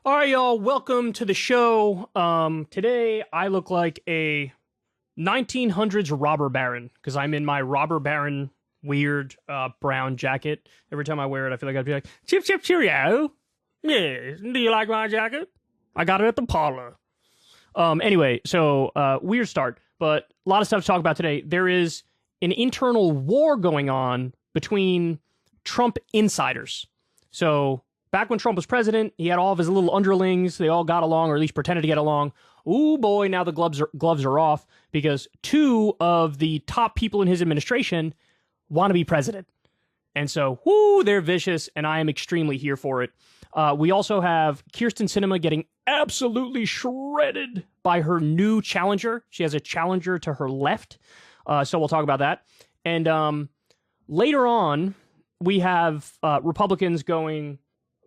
All right, y'all, welcome to the show. Today I look like a 1900s robber baron because I'm in my robber baron weird brown jacket. Every time I wear it, I feel like I'd be like, chip, chip, cheerio. Yeah, do you like my jacket? I got it at the parlor. Anyway, so weird start, but a lot of stuff to talk about today. There is an internal war going on between Trump insiders. So back when Trump was president, he had all of his little underlings. They all got along, or at least pretended to get along. Ooh, boy, now the gloves are off because two of the top people in his administration want to be president. And so, whoo, they're vicious, and I am extremely here for it. We also have Kyrsten Sinema getting absolutely shredded by her new challenger. She has a challenger to her left, so we'll talk about that. And later on, we have Republicans going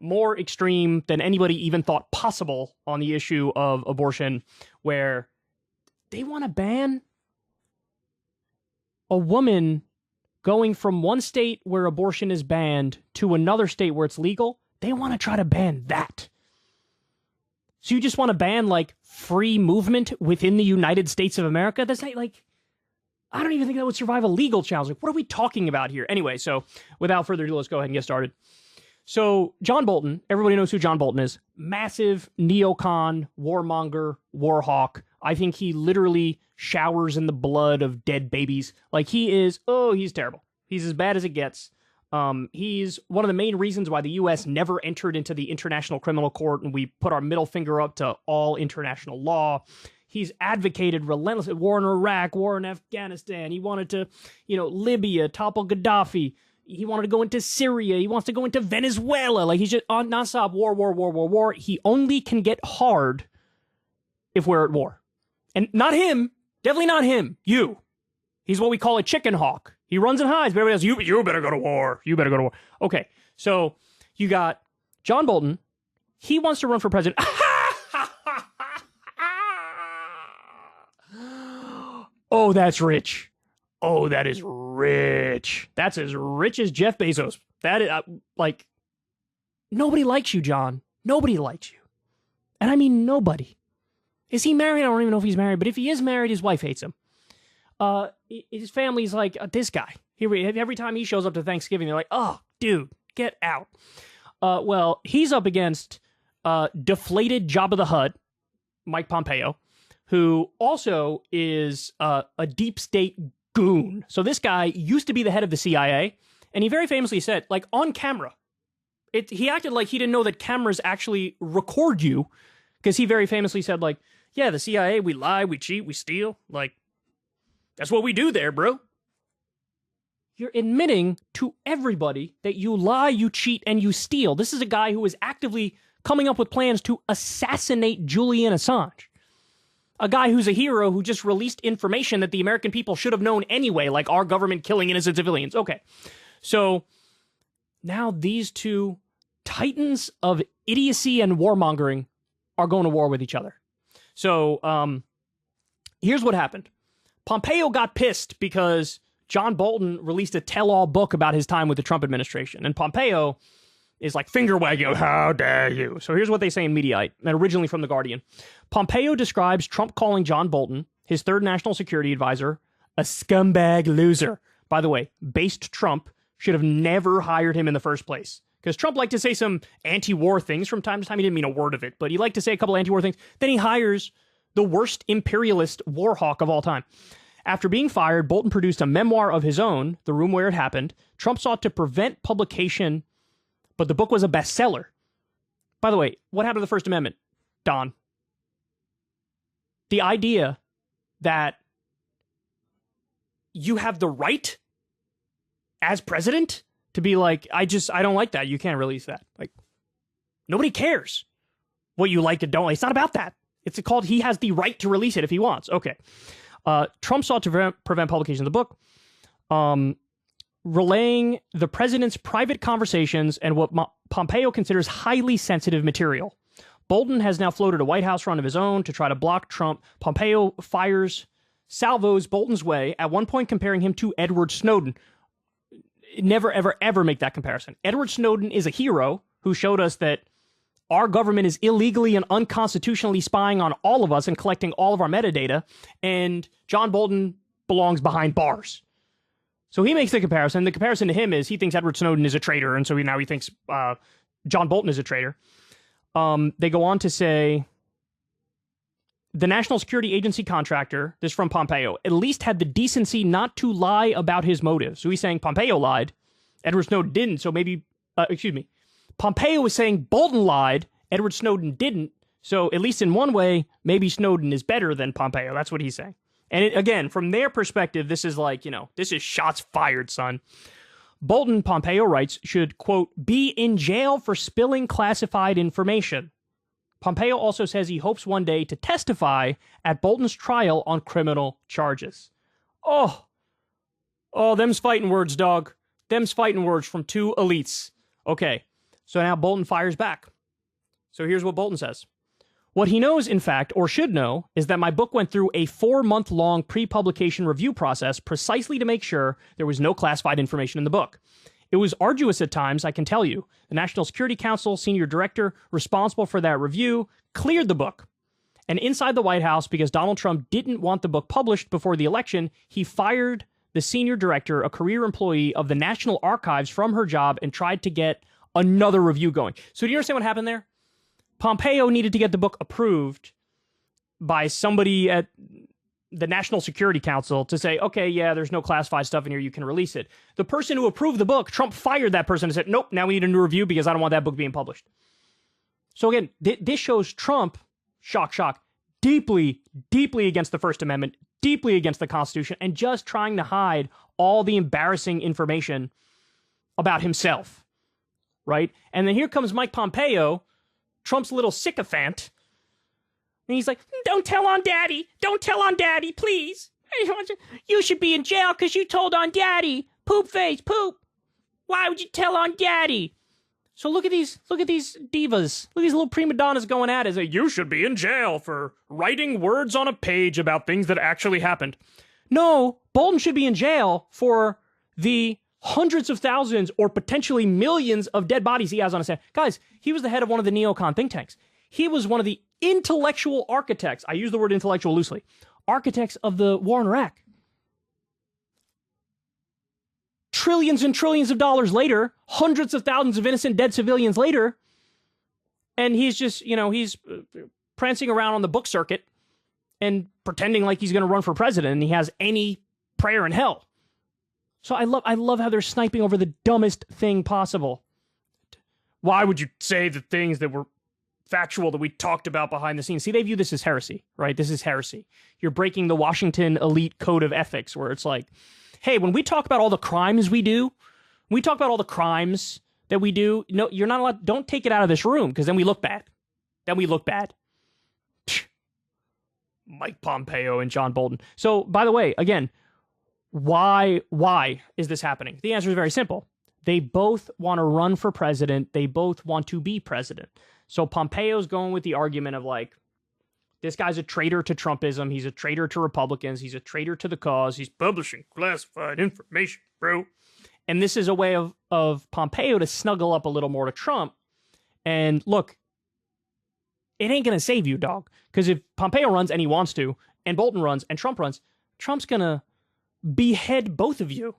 more extreme than anybody even thought possible on the issue of abortion, where they want to ban a woman going from one state where abortion is banned to another state where it's legal. They want to try to ban that. So you just want to ban, like, free movement within the United States of America? That's not, like, I don't even think that would survive a legal challenge. Like, what are we talking about here? Anyway, so without further ado, let's go ahead and get started. So John Bolton, everybody knows who John Bolton is. Massive neocon, warmonger, warhawk. I think he literally showers in the blood of dead babies. Like, he is, he's terrible. He's as bad as it gets. He's one of the main reasons why the U.S. never entered into the International Criminal Court, and we put our middle finger up to all international law. He's advocated relentlessly war in Iraq, war in Afghanistan. He wanted to, Libya, topple Gaddafi. He wanted to go into Syria. He wants to go into Venezuela. Like, he's just on nonstop war. He only can get hard if we're at war. And not him. Definitely not him. You. He's what we call a chicken hawk. He runs and hides, but everybody else, you better go to war. You better go to war. Okay, so you got John Bolton. He wants to run for president. Oh, that's rich. Oh, that is rich. That's as rich as Jeff Bezos. That is, nobody likes you, John. Nobody likes you. And I mean nobody. Is he married? I don't even know if he's married, but if he is married, his wife hates him. His family's like, this guy. Every time he shows up to Thanksgiving, they're like, oh, dude, get out. Well, he's up against deflated Jabba the Hutt, Mike Pompeo, who also is a deep state goon. So this guy used to be the head of the CIA, and he very famously said, like, on camera, he acted like he didn't know that cameras actually record you, because he very famously said, like, yeah, the CIA, we lie, we cheat, we steal, like, that's what we do there, bro. You're admitting to everybody that you lie, you cheat, and you steal. This is a guy who is actively coming up with plans to assassinate Julian Assange. A guy who's a hero who just released information that the American people should have known anyway, like our government killing innocent civilians. Okay, so now these two titans of idiocy and warmongering are going to war with each other. So here's what happened. Pompeo got pissed because John Bolton released a tell-all book about his time with the Trump administration. And Pompeo is like finger-wagging, how dare you? So here's what they say in Mediaite, and originally from The Guardian. Pompeo describes Trump calling John Bolton, his third national security advisor, a scumbag loser. By the way, based Trump should have never hired him in the first place. Because Trump liked to say some anti-war things from time to time. He didn't mean a word of it, but he liked to say a couple anti-war things. Then he hires the worst imperialist war hawk of all time. After being fired, Bolton produced a memoir of his own, The Room Where It Happened. Trump sought to prevent publication, but the book was a bestseller. By the way, what happened to the First Amendment, Don? The idea that you have the right as president to be like, I don't like that. You can't release that. Like, nobody cares what you like and don't like. It's not about that. It's called he has the right to release it if he wants. Okay. Trump sought to prevent publication of the book, relaying the president's private conversations and what Pompeo considers highly sensitive material. Bolton has now floated a White House run of his own to try to block Trump. Pompeo fires salvos Bolton's way, at one point comparing him to Edward Snowden. Never, ever, ever make that comparison. Edward Snowden is a hero who showed us that our government is illegally and unconstitutionally spying on all of us and collecting all of our metadata, and John Bolton belongs behind bars. So he makes the comparison. The comparison to him is he thinks Edward Snowden is a traitor, and so now he thinks John Bolton is a traitor. They go on to say, the National Security Agency contractor, this is from Pompeo, at least had the decency not to lie about his motives. So he's saying Pompeo lied, Edward Snowden didn't, so maybe, Pompeo is saying Bolton lied, Edward Snowden didn't, so at least in one way, maybe Snowden is better than Pompeo. That's what he's saying. And again, from their perspective, this is like, this is shots fired, son. Bolton, Pompeo writes, should, quote, be in jail for spilling classified information. Pompeo also says he hopes one day to testify at Bolton's trial on criminal charges. Oh, them's fighting words, dog. Them's fighting words from two elites. Okay, so now Bolton fires back. So here's what Bolton says. What he knows, in fact, or should know, is that my book went through a 4-month-long pre-publication review process precisely to make sure there was no classified information in the book. It was arduous at times, I can tell you. The National Security Council senior director responsible for that review cleared the book. And inside the White House, because Donald Trump didn't want the book published before the election, he fired the senior director, a career employee of the National Archives, from her job and tried to get another review going. So do you understand what happened there? Pompeo needed to get the book approved by somebody at the National Security Council to say, okay, yeah, there's no classified stuff in here, you can release it. The person who approved the book, Trump fired that person and said, nope, now we need a new review because I don't want that book being published. So again, this shows Trump, shock, deeply against the First Amendment, deeply against the Constitution, and just trying to hide all the embarrassing information about himself, right? And then here comes Mike Pompeo, Trump's little sycophant, and he's like, don't tell on Daddy. Don't tell on Daddy, please. You should be in jail because you told on Daddy. Poop face, poop. Why would you tell on Daddy? So look at these divas. Look at these little prima donnas going at it. Like, you should be in jail for writing words on a page about things that actually happened. No, Bolton should be in jail for the hundreds of thousands or potentially millions of dead bodies he has on his head. Guys, he was the head of one of the neocon think tanks. He was one of the intellectual architects, I use the word intellectual loosely, architects of the war in Iraq. Trillions and trillions of dollars later, hundreds of thousands of innocent dead civilians later, and he's just, he's prancing around on the book circuit and pretending like he's going to run for president and he has any prayer in hell. So I love how they're sniping over the dumbest thing possible. Why would you say the things that were factual that we talked about behind the scenes? See, they view this as heresy, right? This is heresy. You're breaking the Washington elite code of ethics where it's like, hey, when we talk about all the crimes we do, no, you're not allowed, don't take it out of this room because then we look bad. Mike Pompeo and John Bolton. So, by the way, again, why is this happening? The answer is very simple. They both want to run for president. They both want to be president. So Pompeo's going with the argument of like, this guy's a traitor to Trumpism. He's a traitor to Republicans. He's a traitor to the cause. He's publishing classified information, bro. And this is a way of Pompeo to snuggle up a little more to Trump. And look, it ain't going to save you, dog. Because if Pompeo runs and he wants to, and Bolton runs and Trump runs, Trump's going to behead both of you.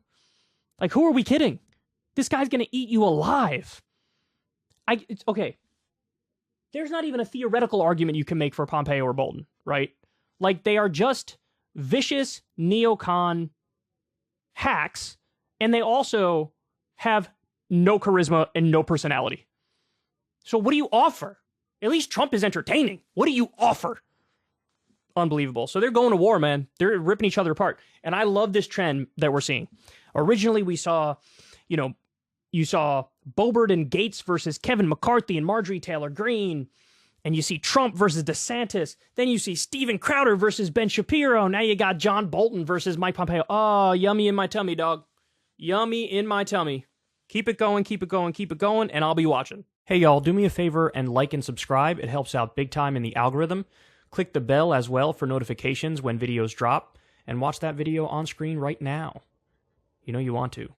Like, who are we kidding? This guy's going to eat you alive. Okay. There's not even a theoretical argument you can make for Pompeo or Bolton, right? Like, they are just vicious neocon hacks, and they also have no charisma and no personality. So what do you offer? At least Trump is entertaining. What do you offer? Unbelievable. So they're going to war, man. They're ripping each other apart. And I love this trend that we're seeing. Originally, we saw, you saw Boebert and Gates versus Kevin McCarthy and Marjorie Taylor Greene. And you see Trump versus DeSantis. Then you see Steven Crowder versus Ben Shapiro. Now you got John Bolton versus Mike Pompeo. Oh, yummy in my tummy, dog. Yummy in my tummy. Keep it going, keep it going, keep it going, and I'll be watching. Hey, y'all, do me a favor and like and subscribe. It helps out big time in the algorithm. Click the bell as well for notifications when videos drop. And watch that video on screen right now. You know you want to.